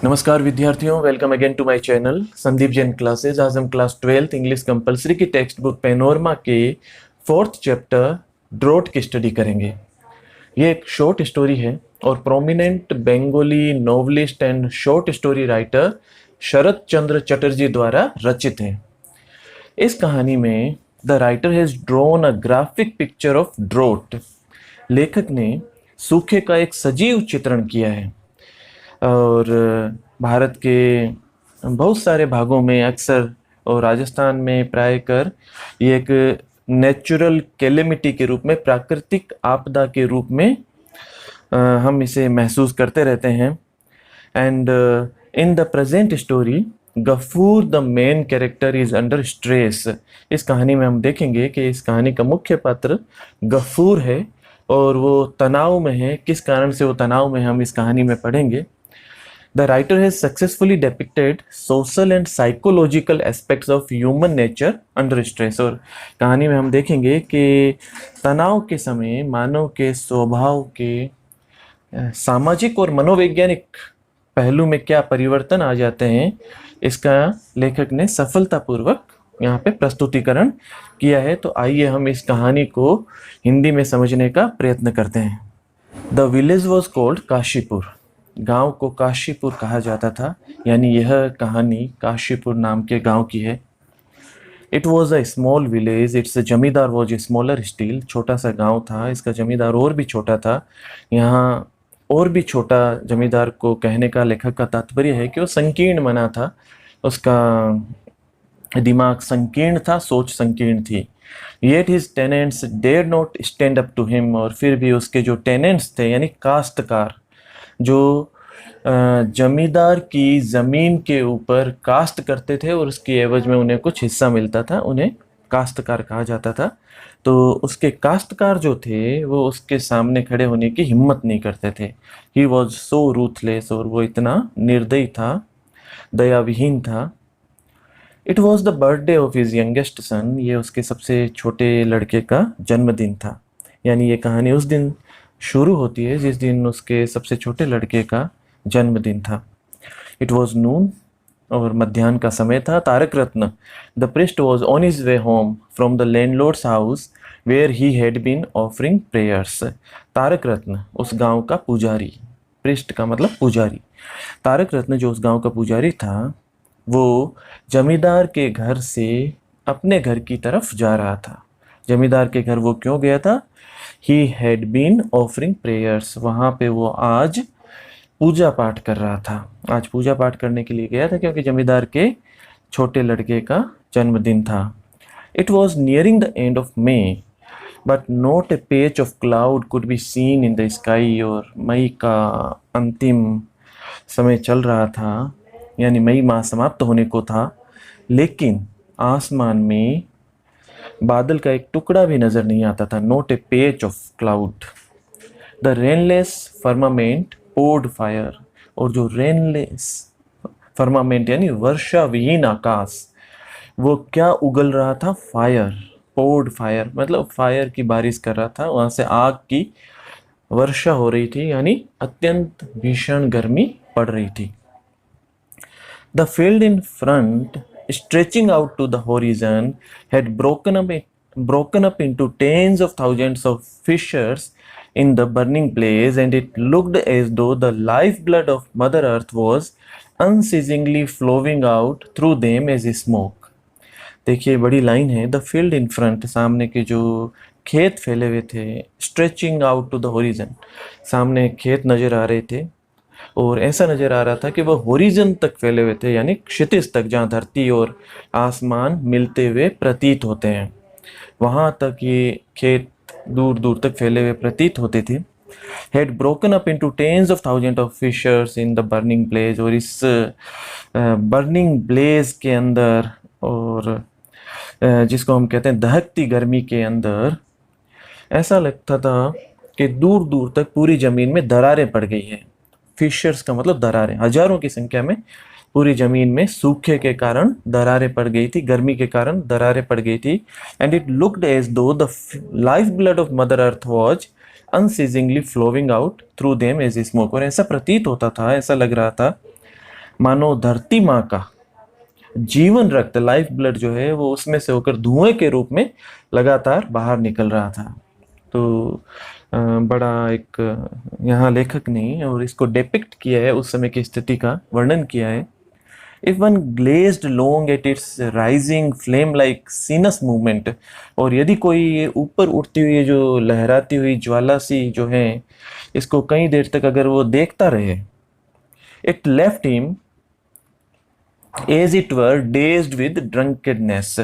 नमस्कार विद्यार्थियों, welcome again to my channel Sandeep Jain classes. आज हम क्लास 12th इंग्लिश कंपलसरी की टेक्स्ट बुक पैनोरमा के 4th चैप्टर ड्रोट की स्टडी करेंगे। ये एक शॉर्ट स्टोरी है और prominent Bengali novelist and short story writer Sharat Chandra Chatterjee द्वारा रचित है। इस कहानी में the writer has drawn a graphic picture of drought. लेखक ने सूखे का एक सजीव चित्रण किया है और भारत के बहुत सारे भागों में अक्सर और राजस्थान में प्रायकर ये एक नेचुरल कैलेमिटी के रूप में, प्राकृतिक आपदा के रूप में हम इसे महसूस करते रहते हैं। And in the present story Gafur the main character is under stress. इस कहानी में हम देखेंगे कि इस कहानी का मुख्य पात्र गफूर है और वो तनाव में है। किस कारण से वो तनाव में है हम इस कहानी में पढ़ेंगे। The writer has successfully depicted social and psychological aspects of human nature under stress। और कहानी में हम देखेंगे कि तनाव के समय मानव के स्वभाव के सामाजिक और मनोवैज्ञानिक पहलू में क्या परिवर्तन आ जाते हैं। इसका लेखक ने सफलतापूर्वक यहाँ पे प्रस्तुतिकरण किया है। तो आइए हम इस कहानी को हिंदी में समझने का प्रयत्न करते हैं। The village was called Kashipur. गांव को काशीपुर कहा जाता था, यानी यह कहानी काशीपुर नाम के गांव की है। It was a small village, it's जमींदार वॉज स्मॉलर स्टिल। छोटा सा गांव था, इसका जमींदार और भी छोटा था। यहाँ और भी छोटा जमींदार को कहने का लेखक का तात्पर्य है कि वो संकीर्ण मना था, उसका दिमाग संकीर्ण था, सोच संकीर्ण थी। Yet his tenants dare not stand up to him. और फिर भी उसके जो टेनेंट्स थे यानी काश्तकार, जो जमींदार की ज़मीन के ऊपर काश्त करते थे और उसकी एवज में उन्हें कुछ हिस्सा मिलता था, उन्हें काश्तकार कहा जाता था। तो उसके काश्तकार जो थे वो उसके सामने खड़े होने की हिम्मत नहीं करते थे। ही वॉज सो रूथलेस, और वो इतना निर्दयी था, दयाविहीन था। It was the birthday of his youngest son. ये उसके सबसे छोटे लड़के का जन्मदिन था। यानी ये कहानी उस दिन शुरू होती है जिस दिन उसके सबसे छोटे लड़के का जन्मदिन था। इट वॉज नून, और मध्याह्न का समय था। Tarak Ratna the priest was on his way home from the landlord's house where he had been offering prayers. Tarak Ratna उस गांव का पुजारी, प्रिस्ट का मतलब पुजारी। तारक रत्न जो उस गांव का पुजारी था, वो जमींदार के घर से अपने घर की तरफ जा रहा था। जमींदार के घर वो क्यों गया था? He had been offering prayers। वहाँ पे वो आज पूजा पाठ कर रहा था। आज पूजा पाठ करने के लिए गया था क्योंकि जमींदार के छोटे लड़के का जन्मदिन था। It was nearing the end of May, but not a patch of cloud could be seen in the sky। और मई का अंतिम समय चल रहा था, यानी मई माह समाप्त होने को था, लेकिन आसमान में बादल का एक टुकड़ा भी नजर नहीं आता था। Not a patch of cloud. The rainless firmament poured fire. और जो रेनलेस फर्मामेंट यानी वर्षा विहीन आकाश, वो क्या उगल रहा था? फायर। पोर्ड फायर मतलब फायर की बारिश कर रहा था, वहां से आग की वर्षा हो रही थी, यानी अत्यंत भीषण गर्मी पड़ रही थी। The field in front stretching out to the horizon had broken up into tens of thousands of fissures in the burning blaze, and it looked as though the lifeblood of Mother Earth was unceasingly flowing out through them as smoke। देखिए बड़ी line है। The field in front, सामने के जो खेत फैले हुए थे। Stretching out to the horizon, सामने खेत नजर आ रहे थे और ऐसा नजर आ रहा था कि वह होरिजन तक फैले हुए थे, यानी क्षितिज तक, जहाँ धरती और आसमान मिलते हुए प्रतीत होते हैं, वहाँ तक ये खेत दूर दूर तक फैले हुए प्रतीत होते थे। Had broken up into tens of thousands of fissures in the burning blaze। और इस बर्निंग ब्लेज के अंदर, और जिसको हम कहते हैं दहकती गर्मी के अंदर, ऐसा लगता था कि दूर दूर तक पूरी जमीन में दरारें पड़ गई हैं। फिशर्स का मतलब दरारें, हजारों की संख्या में पूरी जमीन में सूखे के कारण दरारें पड़ गई थी, गर्मी के कारण दरारें पड़ गई थी। And it looked as though the life blood of mother earth was unceasingly flowing out through them as smoke. और ऐसा प्रतीत होता था, ऐसा लग रहा था मानो धरती माँ का जीवन रक्त, लाइफ ब्लड जो है वो उसमें से होकर धुएं के रूप में लगातार बाहर निकल रहा था। तो बड़ा एक यहाँ लेखक ने और इसको डिपिक्ट किया है, उस समय की स्थिति का वर्णन किया है। If one glazed long at its rising flame like sinus movement, और यदि कोई ये ऊपर उठती हुई जो लहराती हुई ज्वाला सी जो है, इसको कई देर तक अगर वो देखता रहे, it left him as it were dazed with drunkenness,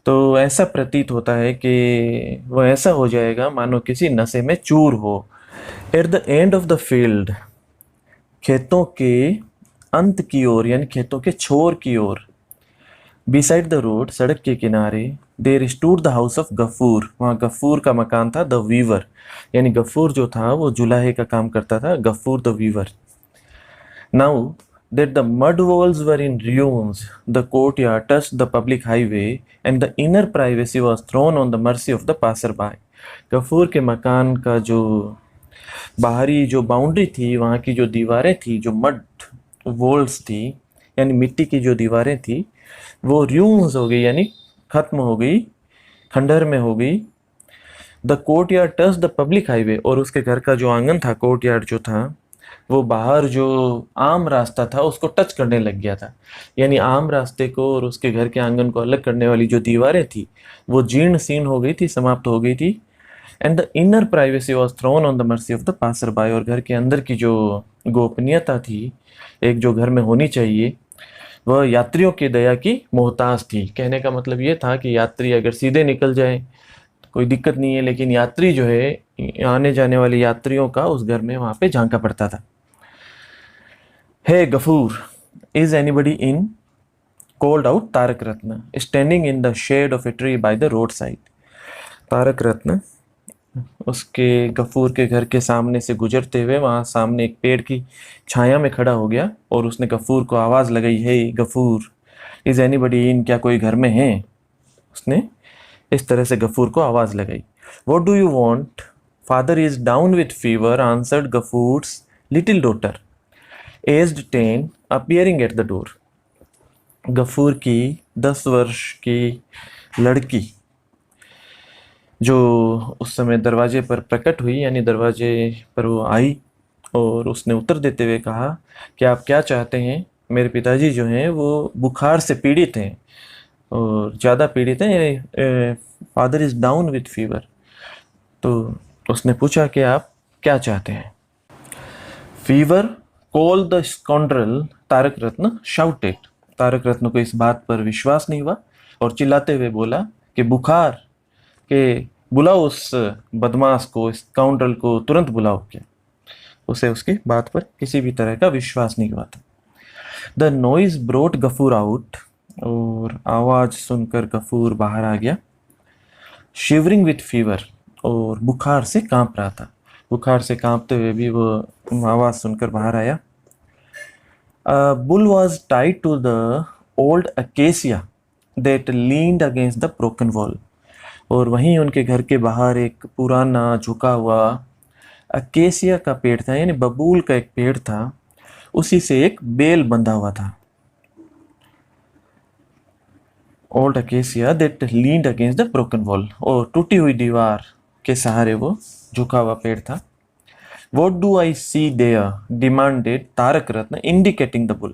तो ऐसा प्रतीत होता है कि वो ऐसा हो जाएगा मानो किसी नशे में चूर हो। Eight the end of the field, खेतों के अंत की ओर यानी खेतों के छोर की ओर, बिसाइड द रोड, सड़क के किनारे, there stood the house of Gafur, वहाँ गफूर का मकान था। द वीवर, यानी गफूर जो था वो जुलाहे का काम करता था, Gafur the weaver. Now that the mud walls were in ruins, the courtyard touched the public highway, and the inner privacy was thrown on the mercy of the passerby. Gafur के मकान का जो बाहरी जो बाउंड्री थी, वहाँ की जो दीवारें थी, जो मड वॉल्स थी यानी मिट्टी की जो दीवारें थी, वो ruins हो गई यानी खत्म हो गई, खंडहर में हो गई। The courtyard touch the public highway, और उसके घर का जो आंगन था, कोर्टयार्ड जो था, वो बाहर जो आम रास्ता था उसको टच करने लग गया था। यानी आम रास्ते को और उसके घर के आंगन को अलग करने वाली जो दीवारें थी वो जीर्ण शीर्ण हो गई थी, समाप्त हो गई थी। And the inner privacy was thrown on the mercy of the passerby, और घर के अंदर की जो गोपनीयता थी, एक जो घर में होनी चाहिए, वह यात्रियों की दया की मोहताज थी। कहने का मतलब ये था कि यात्री अगर सीधे निकल जाए तो कोई दिक्कत नहीं है, लेकिन यात्री जो है, आने जाने वाले यात्रियों का उस घर में वहाँ पे झांका पड़ता था। Hey Gafur, is anybody in? Called out Tarak Ratna, standing in the shade of a tree by the roadside. Tarak रत्न उसके गफूर के घर के सामने से गुजरते हुए वहाँ सामने एक पेड़ की छाया में खड़ा हो गया और उसने गफूर को आवाज़ लगाई, हे गफूर, इज एनीबडी इन, क्या कोई घर में है? उसने इस तरह से गफूर को आवाज़ लगाई। What do you want? Father is down with fever, answered Gafur's little daughter, aged 10, appearing at the door. Ghafoor की 10 वर्ष की लड़की जो उस समय दरवाजे पर प्रकट हुई, यानी दरवाजे पर वो आई, और उसने उत्तर देते हुए कहा कि आप क्या चाहते हैं? मेरे पिताजी जो हैं वो बुखार से पीड़ित हैं, और ज़्यादा पीड़ित हैं। Father is down with fever. तो उसने पूछा कि आप क्या चाहते हैं? Fever, call the scoundrel, Tarak Ratna shouted. Tarak Ratna को इस बात पर विश्वास नहीं हुआ और चिल्लाते हुए बोला कि बुखार, के बुलाओ उस बदमाश को, स्काउंड्रल को तुरंत बुलाओ। क्या उसे उसकी बात पर किसी भी तरह का विश्वास नहीं हुआ था। The noise brought Gafur out, और आवाज़ सुनकर गफूर बाहर आ गया। शिवरिंग विथ फीवर, और बुखार से कांप रहा था। बुखार से कांपते हुए भी वो आवाज़ सुनकर बाहर आया। Bull was tied to the old acacia that leaned against the broken wall, और वहीं उनके घर के बाहर एक पुराना झुका हुआ अकेसिया का पेड़ था, यानी बबूल का एक पेड़ था, उसी से एक बेल बंधा हुआ था। Old acacia that leaned against the broken wall, और टूटी हुई दीवार के सहारे वो झुका हुआ पेड़ था। What do I see there? demanded Tarak Ratna, indicating the bull.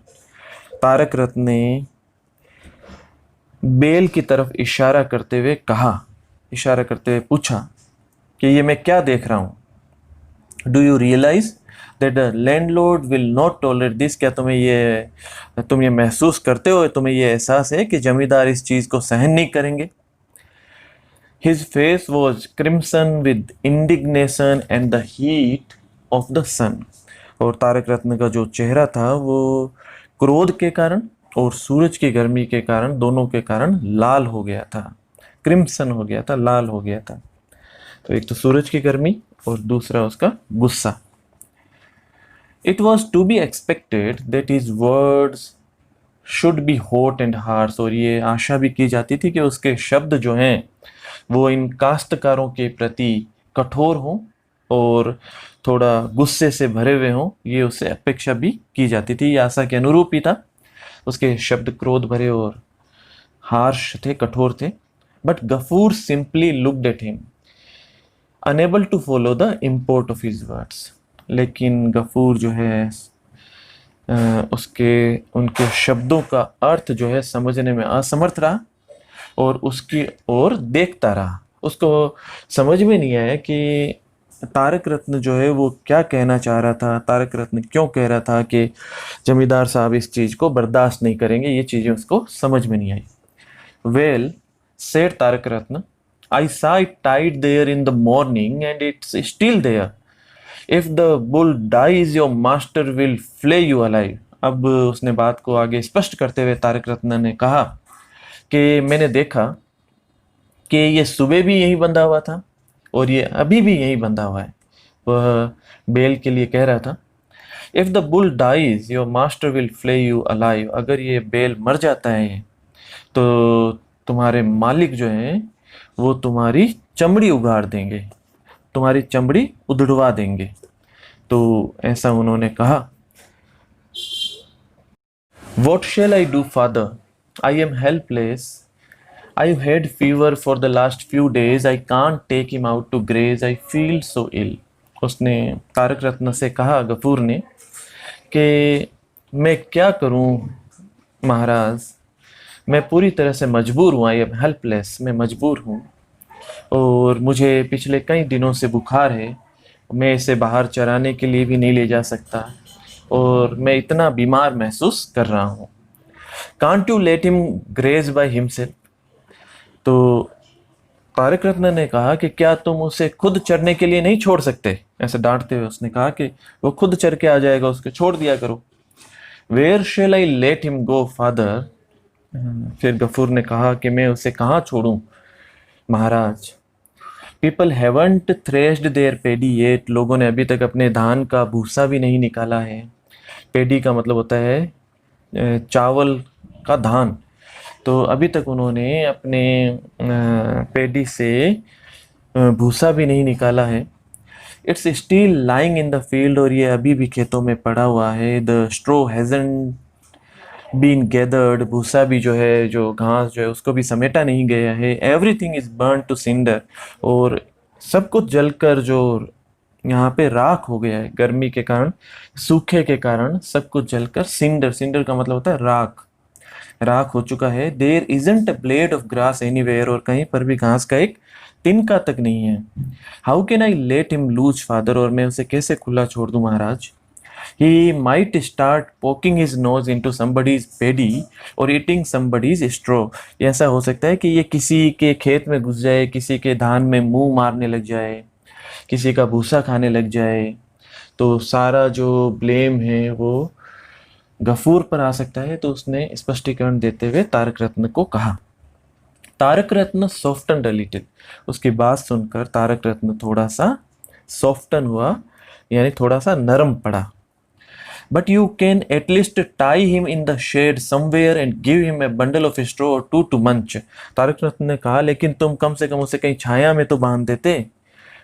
Tarak Ratna ने बेल की तरफ इशारा करते हुए कहा, इशारा करते हुए पूछा कि ये मैं क्या देख रहा हूँ? Do you realize that the landlord will not tolerate this? क्या तुम ये महसूस करते हो, तुम्हें ये एहसास है कि जमींदार इस चीज़ को सहन नहीं करेंगे? His face was crimson with indignation and the heat of the sun. और तारक रत्न का जो चेहरा था वो क्रोध के कारण और सूरज की गर्मी के कारण, दोनों के कारण लाल हो गया था, क्रिम्सन हो गया था, लाल हो गया था। तो एक तो सूरज की गर्मी और दूसरा उसका गुस्सा। It was to be expected that his words should be hot and harsh, और ये आशा भी की जाती थी कि उसके शब्द जो हैं वो इन काश्तकारों के प्रति कठोर हों और थोड़ा गुस्से से भरे हुए हों, ये उससे अपेक्षा भी की जाती थी। ये आशा के अनुरूप ही था। उसके शब्द क्रोध भरे और हार्श थे, कठोर थे। But Gafur simply looked at him, unable to follow the import of his words. लेकिन गफूर जो है उसके उनके शब्दों का अर्थ जो है समझने में असमर्थ रहा और उसकी ओर देखता रहा। उसको समझ में नहीं आया कि तारक रत्न जो है वो क्या कहना चाह रहा था, तारक रत्न क्यों कह रहा था कि जमींदार साहब इस चीज़ को बर्दाश्त नहीं करेंगे। ये चीज़ें उसको समझ में नहीं आई। Well said Tarak Ratna, I saw it tied there in the morning and it's still there. If the bull dies, your master will flay you alive. अब उसने बात को आगे स्पष्ट करते हुए तारक रत्न ने कहा कि मैंने देखा कि ये सुबह भी यहीं बंधा हुआ था और ये अभी भी यहीं बंधा हुआ है। वह बेल के लिए कह रहा था, if the bull dies your master will flay you alive. अगर ये बेल मर जाता है तो तुम्हारे मालिक जो हैं वो तुम्हारी चमड़ी उगाड़ देंगे, तुम्हारी चमड़ी उधड़वा देंगे। तो ऐसा उन्होंने कहा। What shall I do, father? I am helpless. I've had fever for the last few days. I can't take him out to graze. I feel so ill. उसने तारक रत्न से कहा, गफूर ने, कि मैं क्या करूं महाराज, मैं पूरी तरह से मजबूर हूँ। आई एम हेल्पलेस, मैं मजबूर हूँ और मुझे पिछले कई दिनों से बुखार है। मैं इसे बाहर चराने के लिए भी नहीं ले जा सकता और मैं इतना बीमार महसूस कर रहा हूँ। Can't you let him graze by himself. तो तारक रत्न ने कहा कि क्या तुम उसे खुद चरने के लिए नहीं छोड़ सकते। ऐसे डांटते हुए उसने कहा कि वो खुद चर के आ जाएगा, उसके छोड़ दिया करो। Where shall I let him go father. फिर गफूर ने कहा कि मैं उसे कहाँ छोड़ूं महाराज। People haven't threshed their paddy yet. लोगों ने अभी तक अपने धान का भूसा भी नहीं निकाला है। पेडी का मतलब होता है चावल का धान। तो अभी तक उन्होंने अपने पेडी से भूसा भी नहीं निकाला है। It's still lying in the field. और ये अभी भी खेतों में पड़ा हुआ है। The straw hasn't been gathered. भूसा भी जो है, जो घास जो है, उसको भी समेटा नहीं गया है। Everything is burn to cinder. और सब कुछ जलकर जो यहाँ पे राख हो गया है, गर्मी के कारण, सूखे के कारण सब कुछ जलकर सिंडर, सिंडर का मतलब होता है राख, राख हो चुका है। There isn't a blade of grass anywhere. और कहीं पर भी घास का एक तिनका तक नहीं है। How can I let him lose father. और मैं उसे कैसे खुला छोड़ दूं महाराज। He might start poking his nose into somebody's paddy or eating somebody's straw. ये ऐसा हो सकता है कि ये किसी के खेत में घुस जाए, किसी के धान में मुंह मारने लग जाए, किसी का भूसा खाने लग जाए। तो सारा जो ब्लेम है वो गफूर पर आ सकता है। तो उसने स्पष्टीकरण देते हुए तारक रत्न को कहा। तारक रत्न सॉफ्टन अ लिटिल। उसकी बात सुनकर तारक रत्न थोड़ा सा सॉफ्टन हुआ, यानी थोड़ा सा नरम पड़ा। But you can at least tie him in the shade somewhere and give him a bundle of straw or two to munch. Tarak Ratna ने कहा, लेकिन तुम कम से कम उसे कहीं छाया में तो बांध देते।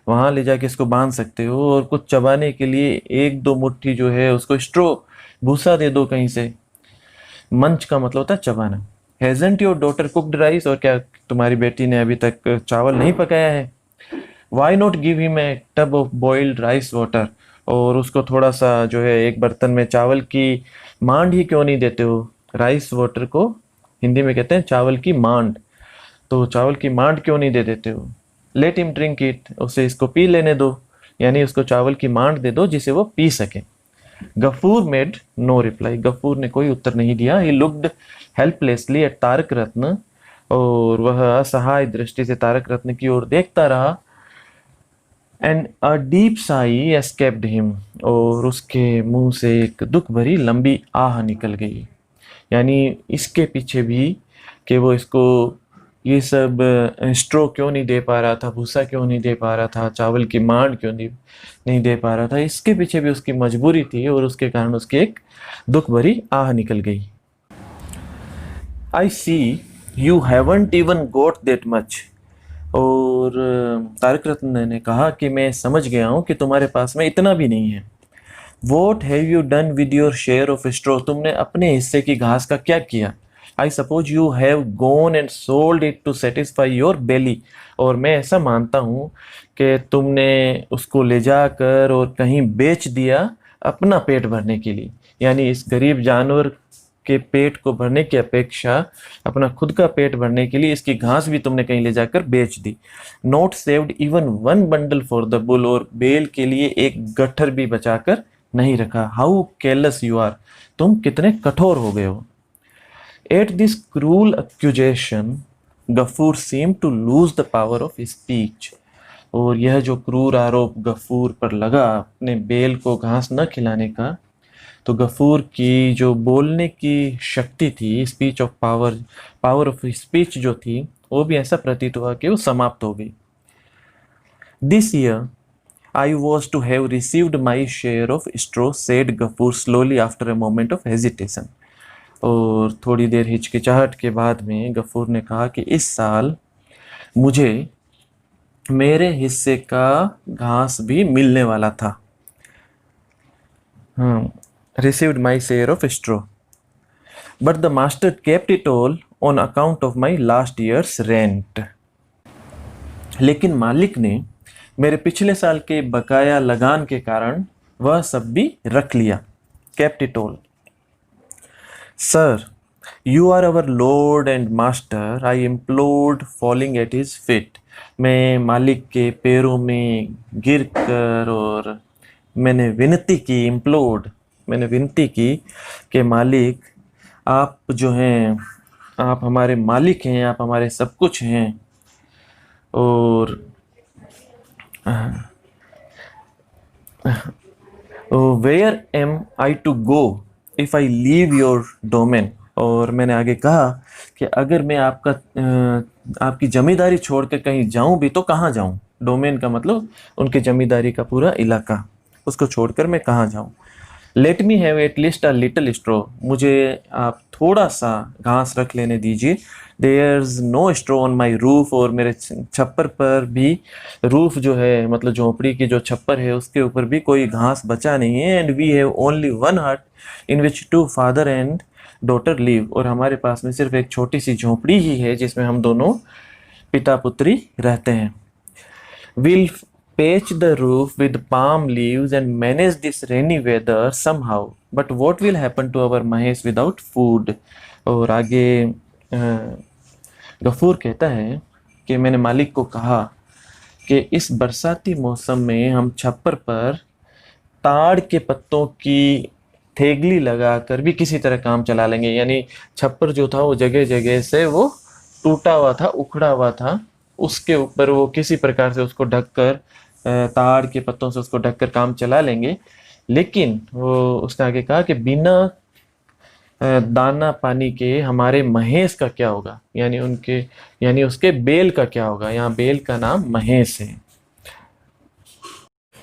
वहां ले जाके इसको बांध सकते हो और कुछ चबाने के लिए एक दो मुट्ठी जो है उसको स्ट्रो, भूसा दे दो कहीं से। मंच का मतलब होता है चबाना। Hasn't your daughter cooked rice? और क्या तुम्हारी बेटी ने अभी तक चावल नहीं पकाया है? Why not give him a tub of boiled rice water? और उसको थोड़ा सा जो है एक बर्तन में चावल की मांड ही क्यों नहीं देते हो। राइस वाटर को हिंदी में कहते हैं चावल की मांड। तो चावल की मांड क्यों नहीं दे देते हो। Let him drink it. उसे इसको पी लेने दो, यानी उसको चावल की मांड दे दो जिसे वो पी सके। Gafur made no reply. Gafur ने कोई उत्तर नहीं दिया। He looked helplessly at Tarak Ratna. और वह असहाय दृष्टि से तारक रत्न की ओर देखता रहा। And a deep Sai escaped him. और उसके मुंह से एक दुख भरी लंबी आह निकल गई। यानी इसके पीछे भी कि वो इसको ये सब स्ट्रो क्यों नहीं दे पा रहा था, भूसा क्यों नहीं दे पा रहा था, चावल की मांड क्यों नहीं दे पा रहा था, इसके पीछे भी उसकी मजबूरी थी और उसके कारण उसकी एक दुख भरी आह निकल गई। I see you haven't even got that much. और तारक रत्न ने कहा कि मैं समझ गया हूँ कि तुम्हारे पास में इतना भी नहीं है। What have you done with your share of straw, तुमने अपने हिस्से की घास का क्या किया? I suppose you have gone and sold it to satisfy your belly, और मैं ऐसा मानता हूँ कि तुमने उसको ले जाकर और कहीं बेच दिया अपना पेट भरने के लिए, यानी इस गरीब जानवर के पेट को भरने की अपेक्षा अपना खुद का पेट भरने के लिए इसकी घास भी तुमने कहीं ले जाकर बेच दी। Not saved even one bundle for the bull, और बेल के लिए एक गट्ठर भी बचाकर नहीं रखा। हाउ केयरलेस यू आर, तुम कितने कठोर हो गए हो। At this cruel accusation Gafur seem to lose the power of speech, और यह जो क्रूर आरोप गफूर पर लगा अपने बेल को घास न खिलाने का, तो गफूर की जो बोलने की शक्ति थी, speech of power, power of speech जो थी, वो भी ऐसा प्रतीत हुआ कि वो समाप्त हो गई। This year I was to have received my share of straw, said Gafur slowly after a moment of hesitation. और थोड़ी देर हिचकिचाहट के बाद में गफूर ने कहा कि इस साल मुझे मेरे हिस्से का घास भी मिलने वाला था। Received my share of straw, but the master kept it all on account of my last year's rent. लेकिन मालिक ने मेरे पिछले साल के बकाया लगान के कारण वह सब भी रख लिया। Kept it all. Sir, you are our lord and master, I implored falling at his feet. मैं मालिक के पैरों में गिर कर और मैंने विनती की, इम्प्लोर्ड, मैंने विनती की कि मालिक आप जो हैं, आप हमारे मालिक हैं, आप हमारे सब कुछ हैं, और where am I to go if I leave your domain. और मैंने आगे कहा कि अगर मैं आपकी जमींदारी छोड़ के कहीं जाऊं भी तो कहाँ जाऊं। डोमेन का मतलब उनकी जमींदारी का पूरा इलाका, उसको छोड़कर मैं कहाँ जाऊं। Let me have at least a little straw, मुझे आप थोड़ा सा घास रख लेने दीजिए। There's no straw on my roof, और मेरे छप्पर पर भी, रूफ जो है मतलब झोंपड़ी की जो छप्पर है उसके ऊपर भी कोई घास बचा नहीं है। And we have only one hut in which two father and daughter live, और हमारे पास में सिर्फ एक छोटी सी झोंपड़ी ही है जिसमें हम दोनों पिता पुत्री रहते हैं। Will patch the roof with palm leaves and manage this rainy weather somehow, but what will happen to our Mahesh without food? और आगे गफूर कहता है कि मैंने मालिक को कहा कि इस बरसाती मौसम में हम छप्पर पर ताड़ के पत्तों की थेगली लगाकर भी किसी तरह काम चला लेंगे। यानी छप्पर जो था वो जगह जगह से वो टूटा हुआ था, उखड़ा हुआ था, उसके ऊपर वो किसी प्रकार से उसको ढककर, ताड़ के पत्तों से उसको ढककर काम चला लेंगे। लेकिन वो उसने आगे कहा कि बिना दाना पानी के हमारे महेश का क्या होगा, यानी उसके बेल का क्या होगा। यहाँ बेल का नाम महेश है।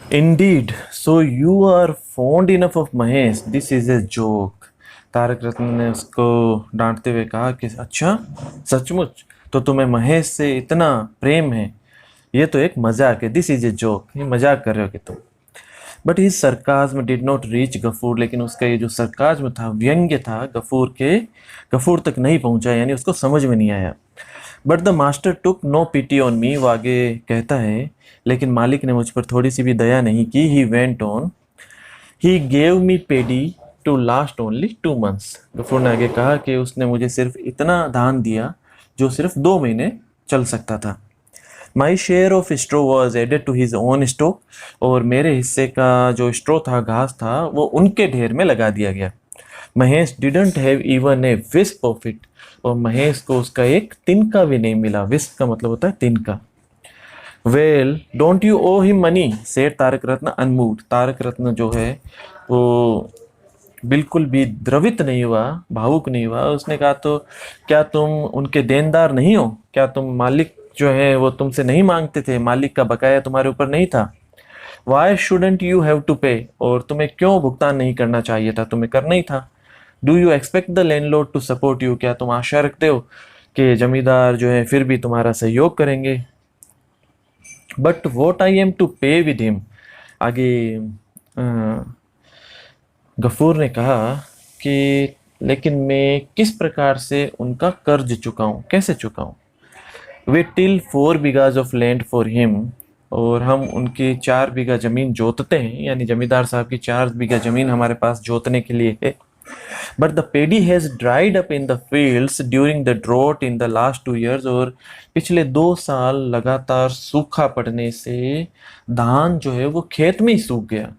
Indeed, so you are fond enough of Mahesh, this is a joke. Tarak Ratna ने उसको डांटते हुए कहा कि अच्छा, सचमुच तो तुम्हें महेश से इतना प्रेम है, ये तो एक मजाक है। दिस इज ए जोक, ये मजाक कर रहे हो कि तुम। But his sarcasm did not reach Gafur, लेकिन उसका ये जो सरकाज्म था, व्यंग्य था, गफूर तक नहीं पहुंचा, यानी उसको समझ में नहीं आया। But the master took no pity on me, वो आगे कहता है लेकिन मालिक ने मुझ पर थोड़ी सी भी दया नहीं की। He went on, he gave me paddy to last only 2 months। Gafur ने आगे कहा कि उसने मुझे सिर्फ इतना धान दिया जो सिर्फ 2 महीने चल सकता था। My share of straw was added to his own stock, और मेरे हिस्से का जो स्ट्रो था, घास था, वो उनके ढेर में लगा दिया गया। Mahesh didn't have even a wisp of it, और महेश को उसका एक तिनका भी नहीं मिला। विस्प का मतलब होता है तिनका। Well don't you owe him money, said Tarak Ratna unmoved. Tarak Ratna जो है वो बिल्कुल भी द्रवित नहीं हुआ, भावुक नहीं हुआ। उसने कहा तो क्या तुम उनके देनदार नहीं हो? क्या तुम मालिक जो है वो तुमसे नहीं मांगते थे? मालिक का बकाया तुम्हारे ऊपर नहीं था? Why shouldn't you have to pay, और तुम्हें क्यों भुगतान नहीं करना चाहिए था? तुम्हें करना ही था। Do you expect the landlord to support you, क्या तुम आशा रखते हो कि जमींदार जो है फिर भी तुम्हारा सहयोग करेंगे? But what am I to pay with him. आगे गफूर ने कहा कि लेकिन मैं किस प्रकार से उनका कर्ज चुकाऊं, कैसे चुकाऊं। We till 4 bighas of land for him, और हम उनकी 4 बीघा ज़मीन जोतते हैं, यानी जमींदार साहब की 4 बीघा ज़मीन हमारे पास जोतने के लिए है। But the paddy has dried up in the fields during the drought in the last 2 years, और पिछले 2 साल लगातार सूखा पड़ने से धान जो है वो खेत में ही सूख गया,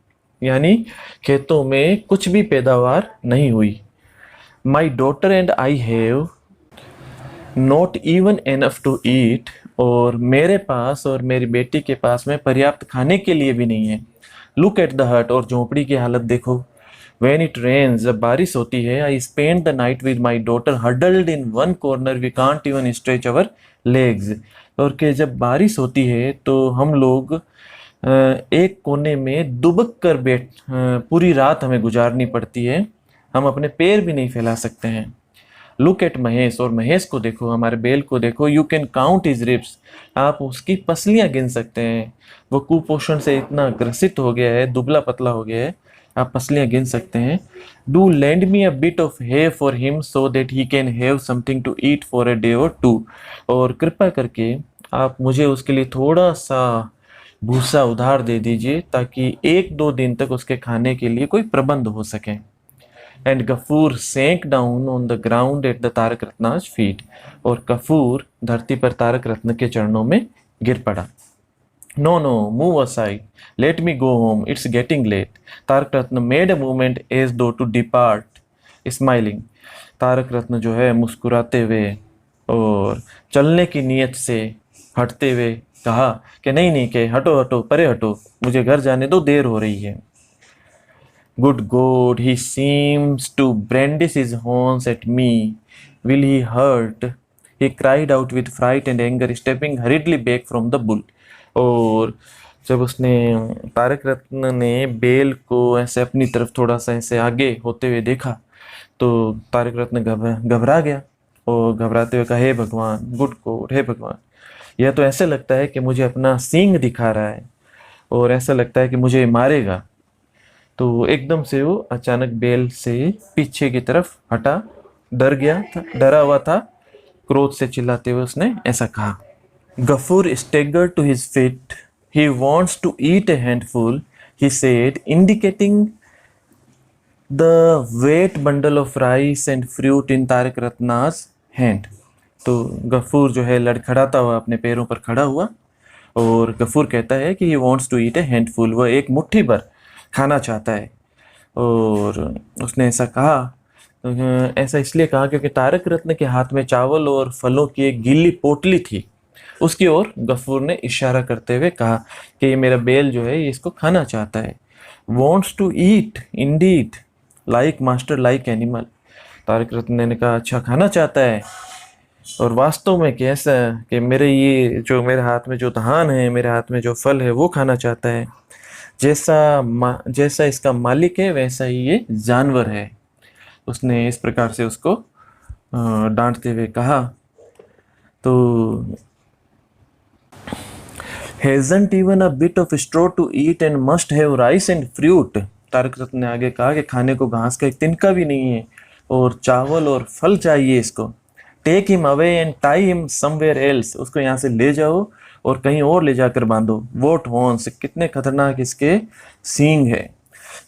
यानी खेतों में कुछ भी पैदावार नहीं हुई। My daughter and I have not even enough to eat, और मेरे पास और मेरी बेटी के पास में पर्याप्त खाने के लिए भी नहीं है। लुक एट द हट, और झोंपड़ी की हालत देखो। वेन इट रेन्स, जब बारिश होती है, I spend the night with my daughter huddled in one corner, we can't even stretch our legs. और कि जब बारिश होती है तो हम लोग एक कोने में दुबक कर पूरी रात हमें गुजारनी पड़ती है, हम अपने पैर भी नहीं फैला सकते हैं। लुक एट महेश, और महेश को देखो, हमारे बेल को देखो। You can count his ribs, आप उसकी पसलियां गिन सकते हैं। वो कुपोषण से इतना ग्रसित हो गया है, दुबला पतला हो गया है, आप पसलियां गिन सकते हैं। Do lend me a bit of hay for him so that he can have something to eat for a day और टू, और कृपया करके आप मुझे उसके लिए थोड़ा सा भूसा उधार दे दीजिए ताकि 1-2 दिन तक उसके खाने के लिए कोई प्रबंध हो सके। And Gafur sank down on the ground at the Tarak Ratna's feet, और गफूर धरती पर तारक रत्न के चरणों में गिर पड़ा। No no, move aside, let me go home, it's getting late. Tarak Ratna made a movement as though to depart, smiling. Tarak Ratna जो है मुस्कुराते हुए और चलने की नीयत से हटते हुए कहा कि नहीं नहीं, के हटो हटो, परे हटो, मुझे घर जाने दो, देर हो रही है। Good God, he seems to brandish his horns at me. Will he hurt? He cried out with fright and anger, stepping hurriedly back from the bull. और जब उसने तारक रत्न ने बेल को ऐसे अपनी तरफ थोड़ा सा ऐसे आगे होते हुए देखा तो तारक रत्न घबरा गया और घबराते हुए कहा, हे भगवान, गुड गॉड, हे भगवान, यह तो ऐसे लगता है कि मुझे अपना सींग दिखा रहा है और ऐसा लगता है कि मुझे मारेगा। तो एकदम से वो अचानक बेल से पीछे की तरफ हटा, डर गया था, डरा हुआ था, क्रोध से चिल्लाते हुए उसने ऐसा कहा। Ghafoor staggered to his feet. He wants to eat a handful, he said, indicating the weight bundle of rice and fruit in Tarak रत्ना's hand. तो गफूर जो है लड़खड़ाता हुआ अपने पैरों पर खड़ा हुआ और गफूर कहता है कि he wants to eat a handful, वह एक मुट्ठी भर खाना चाहता है। और उसने ऐसा कहा, ऐसा इसलिए कहा क्योंकि तारक रत्न के हाथ में चावल और फलों की एक गीली पोटली थी। उसकी ओर गफूर ने इशारा करते हुए कहा कि ये मेरा बेल जो है ये इसको खाना चाहता है। Wants to eat indeed, like master like animal. Tarak Ratna ने कहा, अच्छा खाना चाहता है, और वास्तव में कैसा कि मेरे ये जो मेरे हाथ में जो धान है, मेरे हाथ में जो फल है वो खाना चाहता है। जैसा इसका मालिक है वैसा ही ये जानवर है। उसने इस प्रकार से उसको डांटते हुए कहा। तो hasn't even a bit of straw to eat and must have rice and fruit। Tarak Ratna ने आगे कहा कि खाने को घास का एक तिनका भी नहीं है और चावल और फल चाहिए इसको। Take him away and tie him somewhere else, उसको यहाँ से ले जाओ और कहीं और ले जाकर बांधो। वोट हॉर्न्स, कितने खतरनाक इसके सींग है।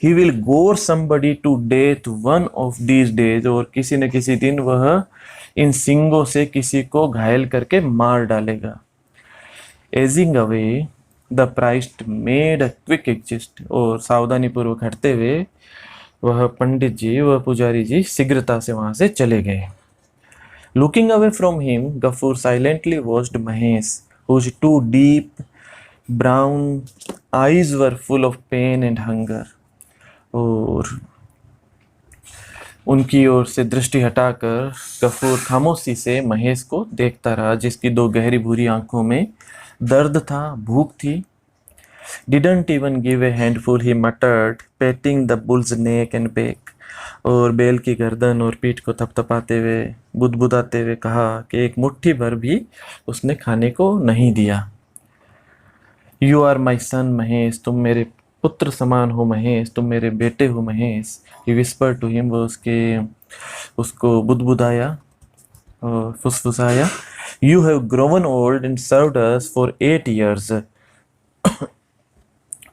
He will gore somebody to death one of these days, और किसी न किसी दिन वह इन सींगों से किसी को घायल करके मार डालेगा। Ageing away the priest made a quick exist, और सावधानी पूर्वक हटते हुए वह पंडित जी, वह पुजारी जी शीघ्रता से वहां से चले गए। Looking away from him, Gafoor silently watched Mahesh, whose two deep brown eyes were full of pain and hunger। और उनकी ओर से दृष्टि हटाकर गफूर खामोशी से महेश को देखता रहा, जिसकी 2 गहरी भूरी आंखों में दर्द था, भूख थी। Didn't even give a handful, he muttered, patting the bull's neck and back। और बेल की गर्दन और पीठ को थपथपाते हुए, बुदबुदाते हुए कहा कि एक मुट्ठी भर भी उसने खाने को नहीं दिया। यू आर माई सन महेश, तुम मेरे पुत्र समान हो महेश, तुम मेरे बेटे हो Mahesh. He whisper to him, वो उसको बुदबुदाया और फुसफुसाया। You have grown old and served us for 8 years।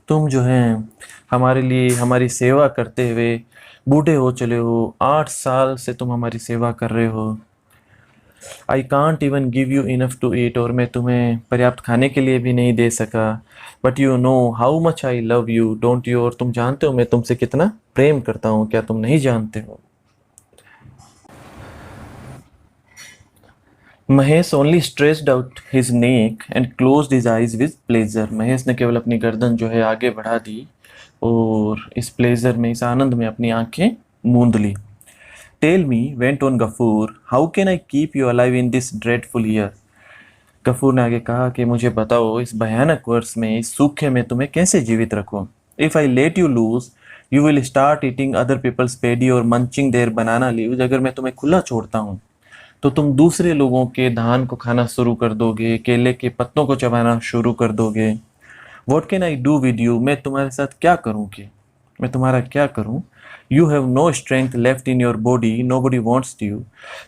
तुम जो है हमारे लिए हमारी सेवा करते हुए बूढ़े हो चले हो, 8 साल से तुम हमारी सेवा कर रहे हो। I can't even give you enough to eat, और मैं तुम्हें पर्याप्त खाने के लिए भी नहीं दे सका। But you know how much I love you don't you, और तुम जानते हो मैं तुमसे कितना प्रेम करता हूँ, क्या तुम नहीं जानते हो। Mahesh only stretched out his neck and closed his eyes with pleasure. Mahesh ने केवल अपनी गर्दन जो है आगे बढ़ा दी और इस प्लेजर में, इस आनंद में अपनी आंखें मूंद ली। Tell me, went on Gafur, how can I keep you alive in this dreadful year. Gafur ने आगे कहा कि मुझे बताओ इस भयानक वर्ष में, इस सूखे में तुम्हें कैसे जीवित रखूं। If I let you loose you will start eating other people's paddy और मंचिंग देयर बनाना लीव्स। अगर मैं तुम्हें खुला छोड़ता हूँ तो तुम दूसरे लोगों के धान को खाना शुरू कर दोगे, केले के पत्तों को चबाना शुरू कर दोगे। What can I do with you, मैं तुम्हारे साथ क्या करूँ, कि मैं तुम्हारा क्या करूँ। You have no strength left in your body, nobody wants you.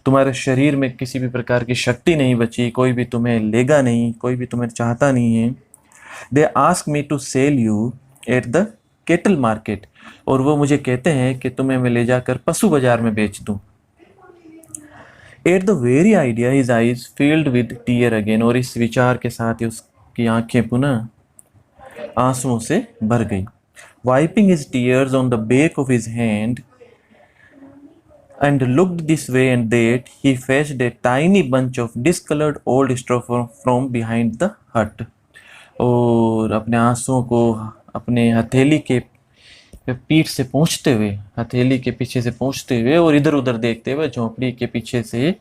तुम्हारे शरीर में किसी भी प्रकार की शक्ति नहीं बची, कोई भी तुम्हें लेगा नहीं, कोई भी तुम्हें चाहता नहीं है। They ask me to sell you at the cattle market, और वो मुझे कहते हैं कि तुम्हें मैं ले जाकर पशु बाजार में बेच दूँ। At the very idea his eyes filled with tear again, और इस विचार के साथ ही उसकी आंखें पुनः आंसुओं से भर गई। Wiping his tears on the back of his hand and looked this way and that, he fetched a tiny bunch of discolored old straw from behind the hut। और अपने आंसुओं को अपने हथेली के पीठ से पोंछते हुए, हथेली के पीछे से पोंछते हुए और इधर उधर देखते हुए झोंपड़ी के पीछे से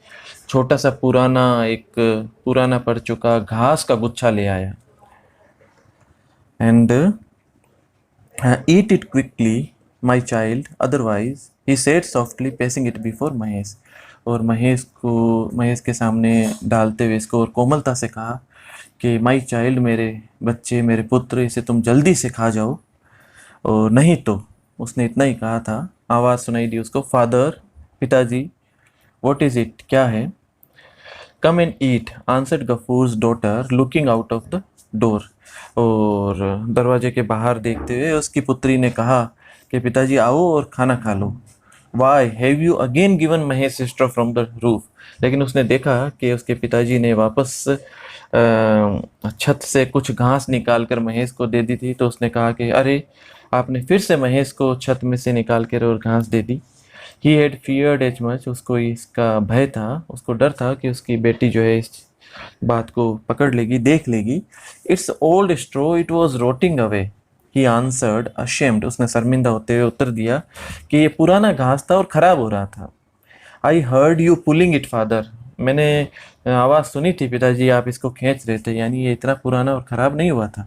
छोटा सा पुराना पड़ चुका घास का गुच्छा ले आया। And eat it quickly my child, otherwise he said softly pacing it before Mahesh. और महेश के सामने डालते हुए इसको और कोमलता से कहा कि माई चाइल्ड, मेरे बच्चे, मेरे पुत्र, इसे तुम जल्दी से खा जाओ, और नहीं तो, उसने इतना ही कहा था। आवाज़ सुनाई दी उसको, फादर, पिताजी, व्हाट इज़ इट, क्या है। Come and eat answered Gafur's daughter looking out of the door. और दरवाजे के बाहर देखते हुए उसकी पुत्री ने कहा कि पिताजी आओ और खाना खा लो। Why have you again given Mahesh sister from the roof. लेकिन उसने देखा कि उसके पिताजी ने वापस छत से कुछ घास निकाल कर महेश को दे दी थी, तो उसने कहा कि अरे, आपने फिर से महेश को छत में से निकाल कर और घास दे दी। He had feared as much, उसको इसका भय था, उसको डर था कि उसकी बेटी जो है इस बात को पकड़ लेगी, देख लेगी। It's old straw, it was rotting away, he answered ashamed. उसने शर्मिंदा होते हुए उत्तर दिया कि ये पुराना घास था और खराब हो रहा था। I heard you pulling it father, मैंने आवाज़ सुनी थी पिताजी, आप इसको खींच रहे थे, यानी ये इतना पुराना और ख़राब नहीं हुआ था।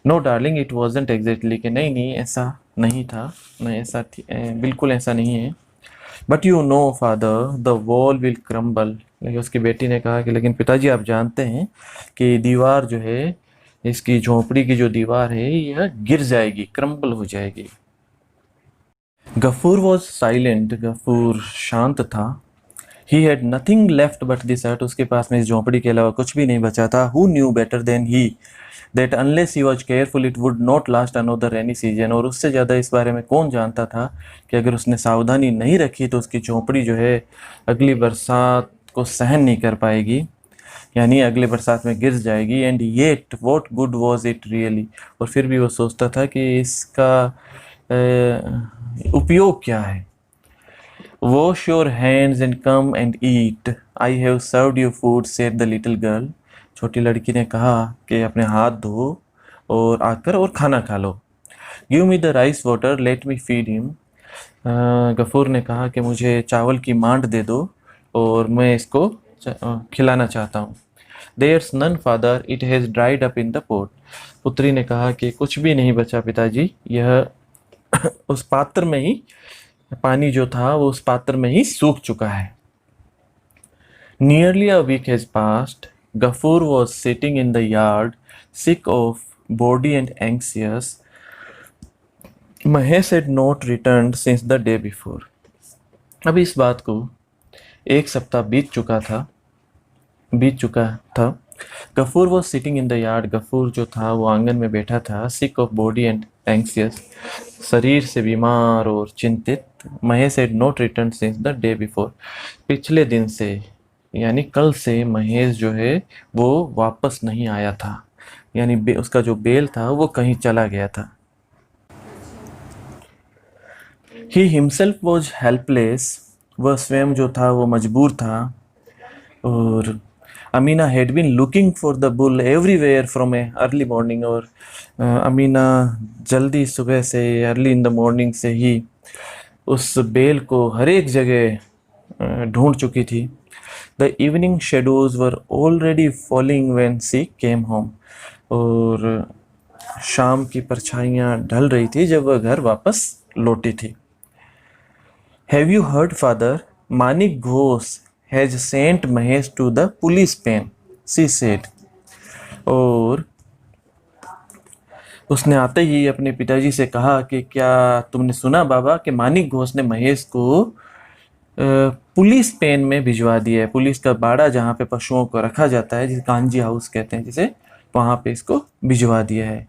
No darling it wasn't exactly, कि नहीं ऐसा नहीं था, नहीं बिल्कुल ऐसा नहीं है। But you know father the wall will crumble. लेकिन उसकी बेटी ने कहा कि लेकिन पिताजी आप जानते हैं कि दीवार जो है, इसकी झोंपड़ी की जो दीवार है, यह गिर जाएगी, क्रम्बल हो जाएगी। गफूर वॉज साइलेंट, गफूर शांत था। He had nothing left but this हट, उसके पास में इस झोंपड़ी के अलावा कुछ भी नहीं बचा था। Who knew better than he that unless he was careful it would not last another rainy season. और उससे ज़्यादा इस बारे में कौन जानता था कि अगर उसने सावधानी नहीं रखी तो उसकी झोंपड़ी जो है अगली बरसात को सहन नहीं कर पाएगी, यानी अगले बरसात में गिर जाएगी। And yet what good was it really, और फिर भी वो सोचता था कि इसका उपयोग क्या है। Wash your hands and come and eat, I have served your food said the little girl. छोटी लड़की ने कहा कि अपने हाथ धो और आकर और खाना खा लो। Give me the rice water let me feed him. Gafur ने कहा कि मुझे चावल की मांड दे दो और मैं इसको खिलाना चाहता हूँ। There's none father, it has dried up in the pot. पुत्री ने कहा कि कुछ भी नहीं बचा पिताजी, यह उस पात्र में ही, पानी जो था वो उस पात्र में ही सूख चुका है। Nearly a week has passed, Gafoor was sitting in the yard, sick of body and anxious, Mahesh had not returned since the day before. अभी इस बात को एक सप्ताह बीत चुका था। Gafoor was sitting in the yard, Gafoor जो था वो आंगन में बैठा था। Sick of body and anxious, शरीर से बीमार और चिंतित। Mahesh had not return since the day before, पिछले दिन से यानी कल से महेश जो है वो वापस नहीं आया था, यानी उसका जो बेल था वो कहीं चला गया था। ही हिमसेल्फ वॉज हेल्पलेस, वह स्वयं जो था वो मजबूर था। और Amina had been looking for the bull everywhere from a early morning, और अमीना जल्दी सुबह से अर्ली इन द मॉर्निंग से ही उस बेल को हर एक जगह ढूंढ चुकी थी। The evening shadows were already falling when she came home, और शाम की परछाइयाँ ढल रही थी जब वह घर वापस लौटी थी। Have you heard father, Manik Ghosh has sent Mahesh to the police pen, she said. और उसने आते ही अपने पिताजी से कहा कि क्या तुमने सुना बाबा कि मानिक घोष ने महेश को पुलिस पेन में भिजवा दिया है। पुलिस का बाड़ा जहाँ पे पशुओं को रखा जाता है, जिसे कांजी हाउस कहते हैं, जिसे वहाँ पे इसको भिजवा दिया है।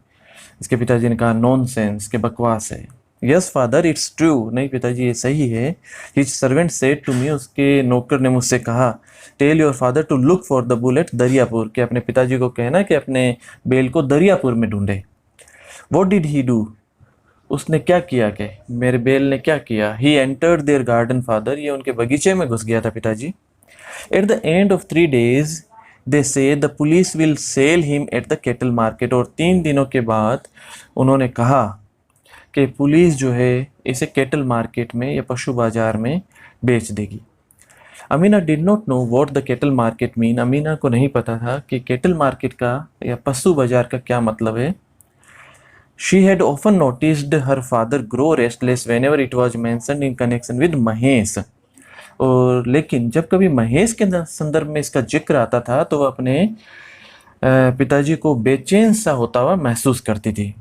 इसके पिताजी ने कहा नॉनसेंस, के बकवास है। यस फादर इट्स ट्रू, नहीं पिताजी ये सही है। His servant said to me, उसके नौकर ने मुझसे कहा tell your father to look for the bull at Dariyapur, कि अपने पिताजी को कहना कि अपने बेल को दरियापुर में ढूंढे। व्हाट डिड ही डू, उसने क्या किया, कि मेरे बेल ने क्या किया। He entered their garden father, ये उनके बगीचे में घुस गया था पिताजी। At the end of 3 days they say the police will sell him at the cattle market, और 3 दिनों के बाद उन्होंने कहा कि पुलिस जो है इसे केटल मार्केट में या पशु बाजार में बेच देगी। Amina did not know what the cattle market mean, Amina को नहीं पता था कि केटल मार्केट का या पशु बाजार का क्या मतलब है। She had often noticed her father grow restless whenever it was mentioned in connection with Mahesh, और लेकिन जब कभी महेश के संदर्भ में इसका जिक्र आता था तो वह अपने पिताजी को बेचैन सा होता हुआ महसूस करती थी।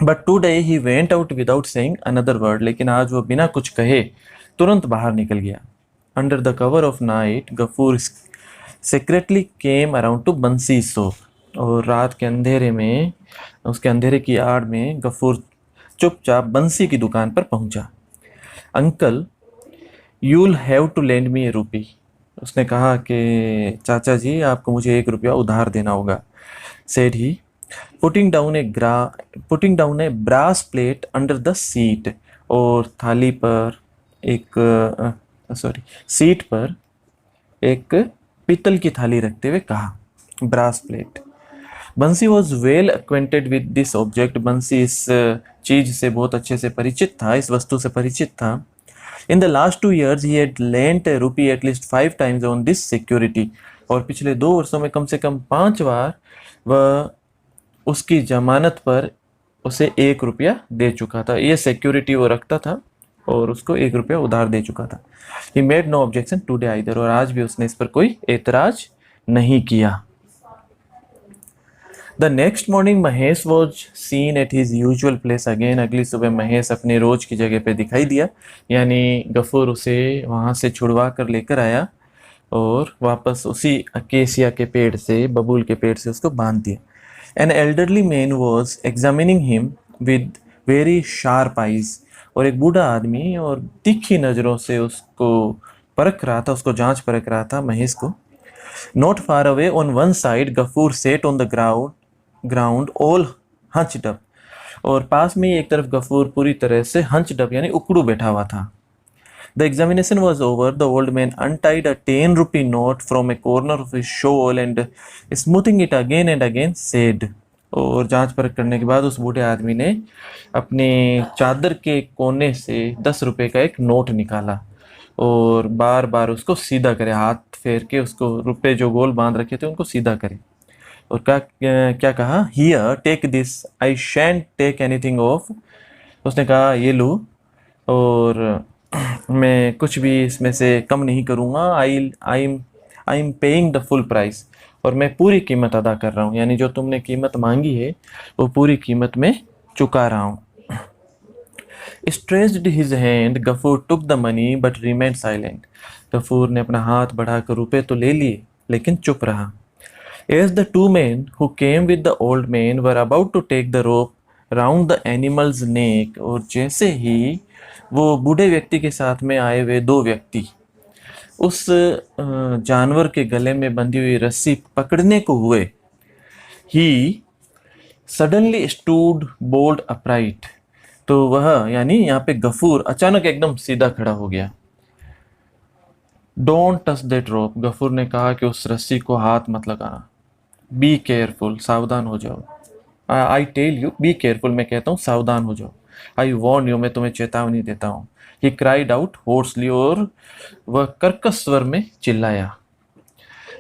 But today he went out without saying another word, लेकिन आज वो बिना कुछ कहे तुरंत बाहर निकल गया। Under the cover of night Gafoor secretly came around to Bansi shop, और रात के अंधेरे में, उसके अंधेरे की आड़ में गफूर चुपचाप बंसी की दुकान पर पहुंचा। Uncle you'll have to lend me a rupee, उसने कहा कि चाचा जी आपको मुझे 1 रुपया उधार देना होगा। Said he putting down a brass plate under the seat, और थाली पर सीट पर एक पीतल की थाली रखते हुए कहा, ब्रास प्लेट। बंसी was well acquainted with this object, बंसी इस चीज से बहुत अच्छे से परिचित था, इस वस्तु से परिचित था। In the last 2 years he had lent a rupee at least 5 times on this security, और पिछले 2 वर्षों में कम से कम 5 बार वह उसकी जमानत पर उसे 1 रुपया दे चुका था। ये सिक्योरिटी वो रखता था और उसको 1 रुपया उधार दे चुका था। He made no objection today either, और आज भी उसने इस पर कोई एतराज नहीं किया। The next morning Mahesh was seen at his usual place again, अगली सुबह महेश अपने रोज की जगह पे दिखाई दिया, यानी गफूर उसे वहाँ से छुड़वा कर लेकर आया और वापस उसी अकेसिया के पेड़ से, बबूल के पेड़ से उसको बांध दिया। An elderly man was examining him with very sharp eyes, और एक बूढ़ा आदमी और तीखी नज़रों से उसको परख रहा था, उसको जांच परख रहा था महेश को। Not far away on one side Gafur sat on the ground all hunched up, और पास में ही एक तरफ गफूर पूरी तरह से हंच्ड अप यानी उकड़ू बैठा हुआ था। The examination was over, the old man untied a 10 rupee note from A corner of his shawl and smoothing it again and again said, और जांच परख करने के बाद उस बूढ़े आदमी ने अपने चादर के कोने से 10 रुपए का एक नोट निकाला और बार बार उसको सीधा करे, हाथ फेर के उसको रुपए जो गोल बांध रखे थे उनको सीधा करे, और क्या कहा, here take this, I shan't take anything off, उसने कहा ये लो और मैं कुछ भी इसमें से कम नहीं करूँगा। I am paying the full price, और मैं पूरी कीमत अदा कर रहा हूँ, यानी जो तुमने कीमत मांगी है वो पूरी कीमत में चुका रहा हूँ। Stretched his hand, Ghafoor took the money but remained silent. Ghafoor ने अपना हाथ बढ़ाकर रुपए तो ले लिए लेकिन चुप रहा। As the two men who came with the old man were about to take the rope round the animal's neck, और जैसे ही वो बूढ़े व्यक्ति के साथ में आए हुए दो व्यक्ति उस जानवर के गले में बंधी हुई रस्सी पकड़ने को हुए, he suddenly stood bold upright, तो वह यानी यहाँ पे गफूर अचानक एकदम सीधा खड़ा हो गया। डोंट टच दैट रोप, गफूर ने कहा कि उस रस्सी को हाथ मत लगाना। बी केयरफुल, सावधान हो जाओ। I tell you, be careful, मैं कहता हूँ सावधान हो जाओ। आई वॉर्न यू, मैं तुम्हें चेतावनी देता हूँ। ही क्राइड आउट होर्सली, और वह कर्कश स्वर में चिल्लाया।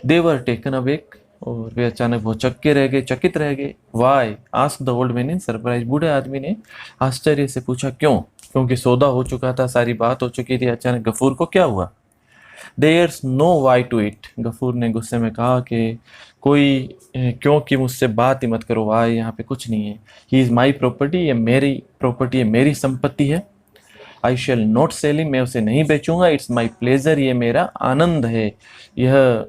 दे वर टेकन अवेक, और वे अचानक वो चकित रह गए। Why asked the old man in surprise, बूढ़े आदमी ने आश्चर्य से पूछा क्यों, क्योंकि सौदा हो चुका था, सारी बात हो चुकी थी, अचानक गफूर को क्या हुआ। There's no why to it, Gafoor ने गुस्से में कहा कि कोई क्योंकि मुझसे बात ही मत करो, वाई यहाँ पे कुछ नहीं है। ही इज़ माई प्रॉपर्टी, ये मेरी प्रॉपर्टी है, मेरी संपत्ति है। I shall not cell him, मैं उसे नहीं बेचूंगा। इट्स माई प्लेजर, ये मेरा आनंद है, यह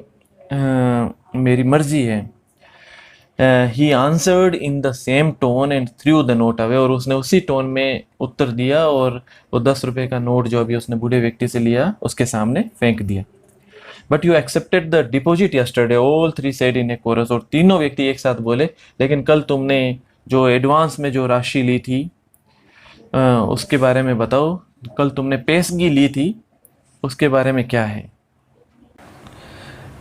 मेरी मर्जी है। He answered in the same tone and through the note away, और उसने उसी टोन में उत्तर दिया और वो 10 रुपए का नोट जो अभी उसने बूढ़े व्यक्ति से लिया उसके सामने फेंक दिया। But you accepted the deposit yesterday, all three said in a chorus, और तीनों व्यक्ति एक साथ बोले लेकिन कल तुमने जो एडवांस में जो राशि ली थी उसके बारे में बताओ, कल तुमने पेशगी ली थी उसके बारे में क्या है।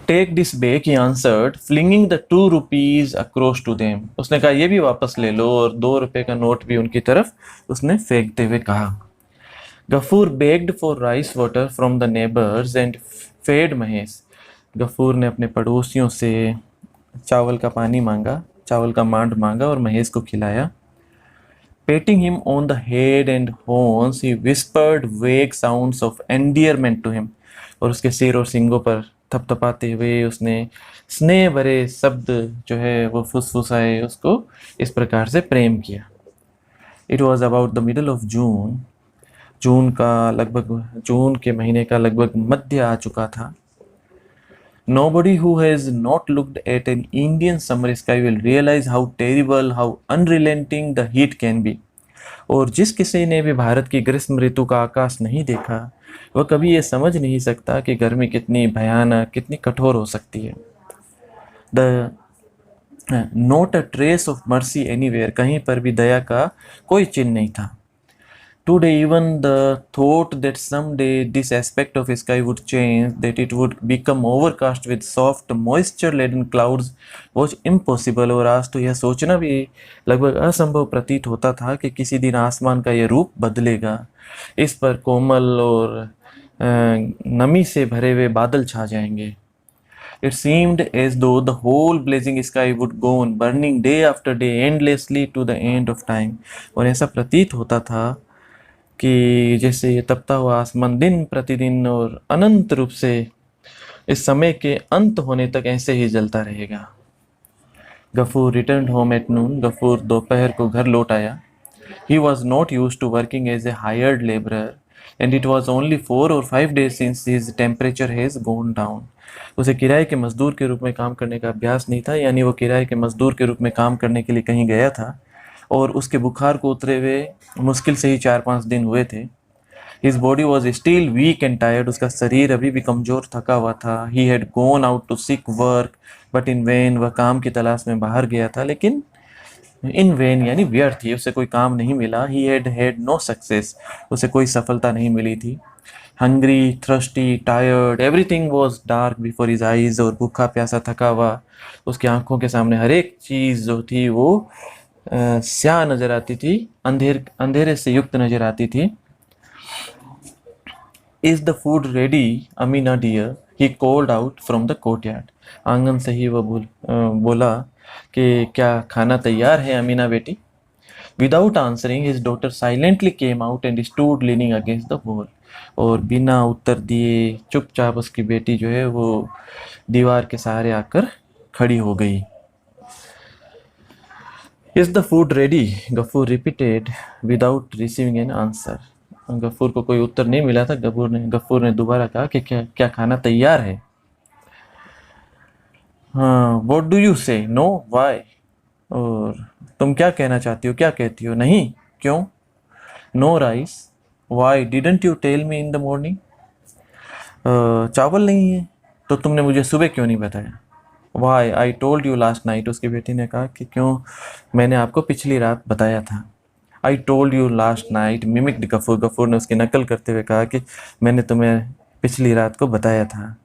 Take this back, he answered flinging the 2 rupees across to them, उसने कहा ये भी वापस ले लो, और 2 रुपए का नोट भी उनकी तरफ उसने फेंकते हुए कहा। Gafoor begged for rice water from the neighbours and fed Mahesh, Gafoor ने अपने पड़ोसियों से चावल का पानी मांगा, चावल का मांड मांगा और महेश को खिलाया। Painting him on the head and horns, he whispered वेग साउंड्स ऑफ एंडियरमेंट टू हिम, और उसके सिर और सींगों पर थपथपाते हुए उसने स्नेह भरे शब्द जो है वो फुसफुसाए, उसको इस प्रकार से प्रेम किया। It was about the middle of June, जून के महीने का लगभग मध्य आ चुका था। Nobody who has not looked at an Indian summer sky will realize how terrible, how unrelenting the heat can be. और जिस किसी ने भी भारत की ग्रीष्म ऋतु का आकाश नहीं देखा वह कभी ये समझ नहीं सकता कि गर्मी कितनी भयानक, कितनी कठोर हो सकती है। The not a trace of mercy anywhere, कहीं पर भी दया का कोई चिन्ह नहीं था। Today even the thought that someday this aspect of sky would change, that it would become overcast with soft moisture-laden clouds was impossible, और आज तो यह सोचना भी लगभग असंभव प्रतीत होता था कि किसी दिन आसमान का यह रूप बदलेगा, इस पर कोमल और नमी से भरे हुए बादल छा जाएंगे। It seemed as though the whole blazing sky would go on burning day after day endlessly to the end of time, और ऐसा प्रतीत होता था कि जैसे ये तपता हुआ आसमान दिन प्रतिदिन और अनंत रूप से इस समय के अंत होने तक ऐसे ही जलता रहेगा। Gafoor return home at noon, Gafoor दोपहर को घर लौट आया। He was not use to working as a hired labourer and it was only 4 or 5 days since his temperature has gone down, उसे किराए के मजदूर के रूप में काम करने का अभ्यास नहीं था, यानी वो किराए के मजदूर के रूप में काम करने के लिए कहीं गया था और उसके बुखार को उतरे हुए मुश्किल से ही 4-5 दिन हुए थे। His body was still weak and tired, उसका शरीर अभी भी कमज़ोर थका हुआ था। He had gone out to seek work but in vain, वह काम की तलाश में बाहर गया था लेकिन इन वेन यानी व्यर्थ ही, उसे कोई काम नहीं मिला। ही हैड नो सक्सेस, उसे कोई सफलता नहीं मिली थी। Hungry, thirsty, tired, everything was dark before his eyes, और भूखा प्यासा थका हुआ उसकी आंखों के सामने हर एक चीज़ जो थी वो स्याह नजर आती थी, अंधेरे से युक्त नजर आती थी। Is the food ready Amina dear, he called out from the courtyard, आंगन से ही वह बोला कि क्या खाना तैयार है अमीना बेटी। Without answering his daughter silently came out and stood leaning against the wall, और बिना उत्तर दिए चुपचाप उसकी बेटी जो है वो दीवार के सहारे आकर खड़ी हो गई। Is the food ready? Gafoor repeated without receiving an answer. गफूर को कोई उत्तर नहीं मिला था। गफूर ने दोबारा कहा कि क्या क्या खाना तैयार है? हाँ, what do you say? No, why? और तुम क्या कहना चाहती हो? क्या कहती हो? नहीं, क्यों? No rice, why didn't you tell me in the morning? चावल नहीं है तो तुमने मुझे सुबह क्यों नहीं बताया? Why I told you last night. उसकी बेटी ने कहा कि क्यों, मैंने आपको पिछली रात बताया था। I told you last night mimicked Gafoor. Gafoor ने उसकी नकल करते हुए कहा कि मैंने तुम्हें पिछली रात को बताया था।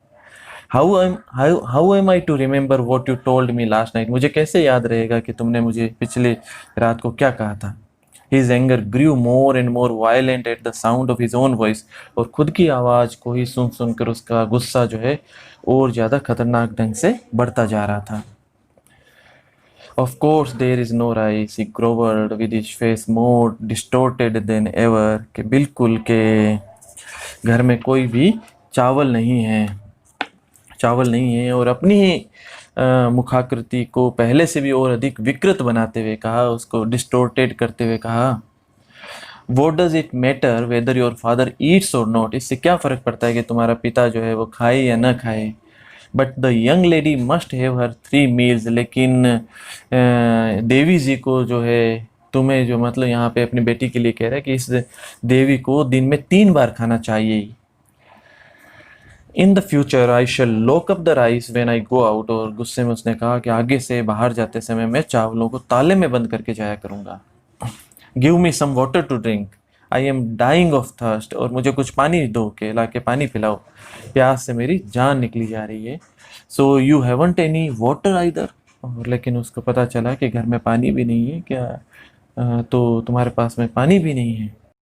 How am I to remember what you told me last night? मुझे कैसे याद रहेगा कि तुमने मुझे पिछली रात को क्या कहा था? His anger grew more and more violent at the sound of his own voice। और खुद की आवाज़ को ही सुन सुनकर उसका गुस्सा जो है और ज़्यादा खतरनाक ढंग से बढ़ता जा रहा था। Of course there is no rice, he growled with his face more distorted than ever। कि बिल्कुल के घर में कोई भी चावल नहीं है, चावल नहीं है। और अपनी ही मुखाकृति को पहले से भी और अधिक विकृत बनाते हुए कहा, उसको डिस्टोर्टेड करते हुए कहा, what does it matter whether your father Yeats और नॉट? इससे क्या फ़र्क पड़ता है कि तुम्हारा पिता जो है वो खाए या न खाए? But the young lady must have her 3 meals. लेकिन देवी जी को जो है, तुम्हें जो मतलब यहाँ पे अपनी बेटी के लिए कह रहा है कि इस देवी को दिन में 3 बार खाना चाहिए। In the future I shall lock up the rice when I go out. और गुस्से में उसने कहा कि आगे से बाहर जाते समय मैं चावलों को ताले में बंद करके जाया करूँगा। Give me some water to drink, I am dying of thirst. और मुझे कुछ पानी दो, के ला के पानी पिलाओ, प्यास से मेरी जान निकली जा रही है। So you haven't any water either. और लेकिन उसको पता चला कि घर में पानी भी नहीं है क्या? तो तुम्हारे पास में पानी भी नहीं है।